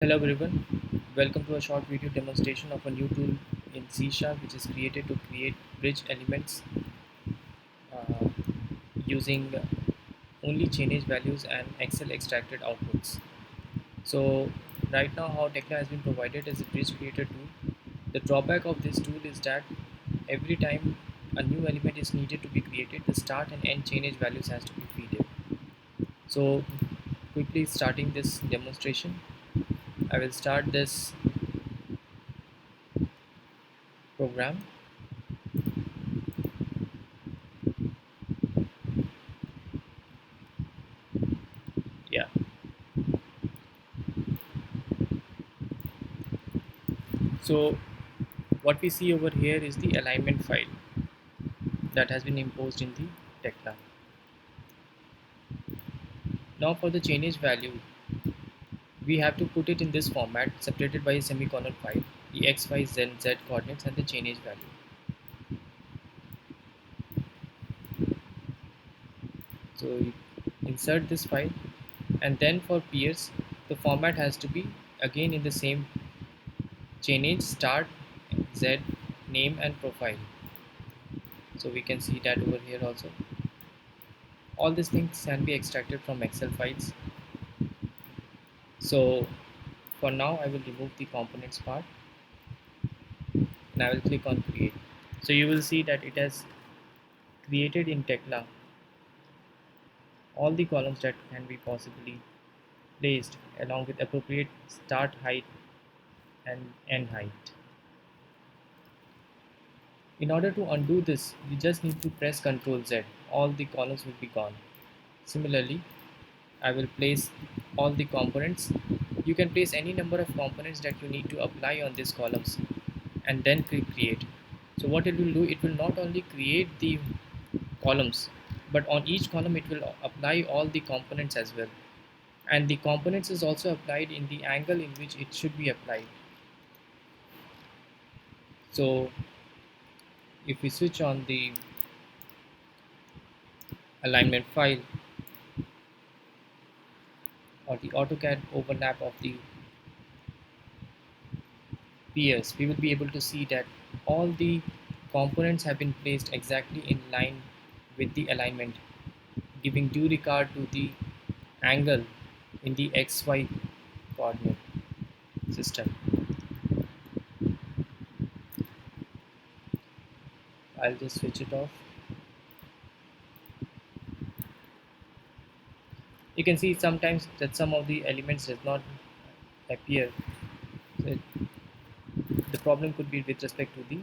Hello everyone, welcome to a short video demonstration of a new tool in C Sharp which is created to create bridge elements uh, using only chainage values and Excel extracted outputs. So right now how Tekla has been provided as a bridge creator tool. The drawback of this tool is that every time a new element is needed to be created, the start and end chainage values has to be fed. So quickly starting this demonstration, I will start this program. Yeah. So what we see over here is the alignment file that has been imposed in the Tekla. Now for the chainage value, we have to put it in this format separated by a semicolon file, the x, y, z coordinates and the chainage value. So you insert this file, and then for peers, the format has to be again in the same chainage start, z, name and profile. So we can see that over here also. All these things can be extracted from Excel files. So for now I will remove the components part and I will click on create. So you will see that it has created in Tekla all the columns that can be possibly placed along with appropriate start height and end height. In order to undo this, you just need to press Ctrl Z. All the columns will be gone. Similarly, I will place all the components. You can place any number of components that you need to apply on these columns and then click create. So what it will do, it will not only create the columns, but on each column it will apply all the components as well, and the components is also applied in the angle in which it should be applied. So if we switch on the alignment file or the AutoCAD overlap of the peers, we will be able to see that all the components have been placed exactly in line with the alignment, giving due regard to the angle in the XY coordinate system. I'll just switch it off. You can see sometimes that some of the elements does not appear. So the problem could be with respect to the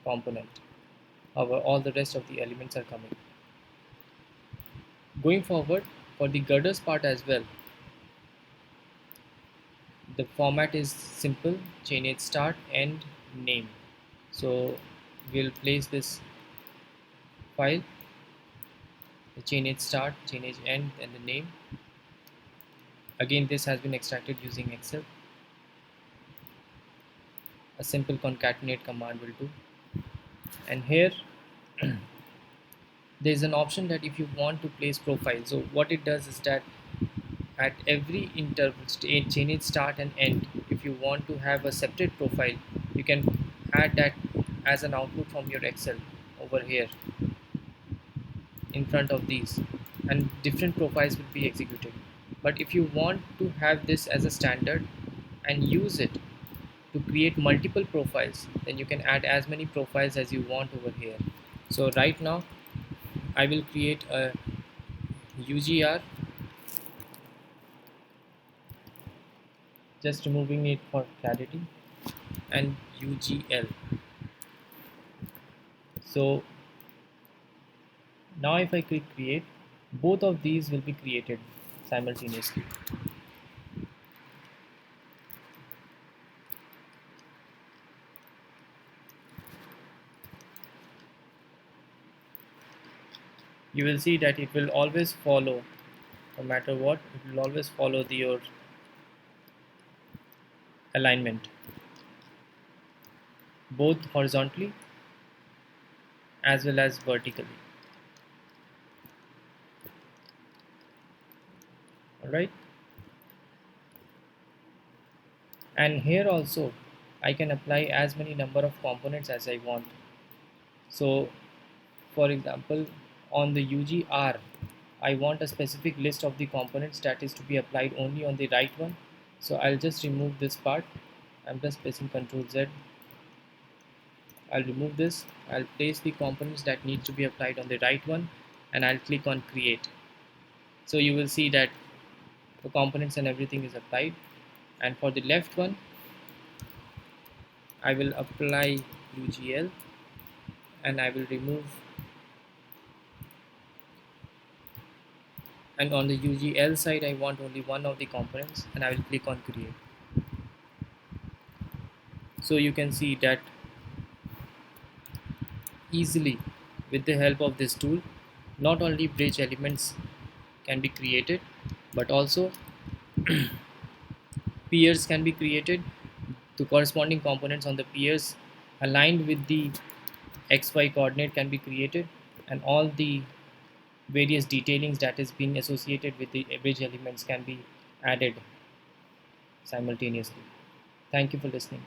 component. However, all the rest of the elements are coming. Going forward, for the girders part as well, the format is simple: chainage start, end, name. So we'll place this file, the chainage start, chainage end, and the name. Again, this has been extracted using Excel. A simple concatenate command will do. And here there is an option that if you want to place profile, so what it does is that at every interval, chainage start and end, if you want to have a separate profile, you can add that as an output from your Excel over here in front of these, and different profiles will be executed. But if you want to have this as a standard and use it to create multiple profiles, then you can add as many profiles as you want over here. So right now I will create a UGR, just removing it for clarity, and UGL. So now if I click create, both of these will be created simultaneously. You will see that it will always follow, no matter what, it will always follow your alignment, both horizontally as well as vertically. Alright, And here also I can apply as many number of components as I want. So for example, on the UGR, I want a specific list of the components that is to be applied only on the right one. So I'll just remove this part. I'm just pressing Ctrl Z. I'll remove this. I'll place the components that need to be applied on the right one, and I'll click on create. So you will see that the components and everything is applied. And for the left one, I will apply UGL, and I will remove, and on the UGL side I want only one of the components, and I will click on create. So you can see that easily, with the help of this tool, not only bridge elements can be created, but also pairs can be created. The corresponding components on the pairs aligned with the XY coordinate can be created, and all the various detailings that is being associated with the bridge elements can be added simultaneously. Thank you for listening.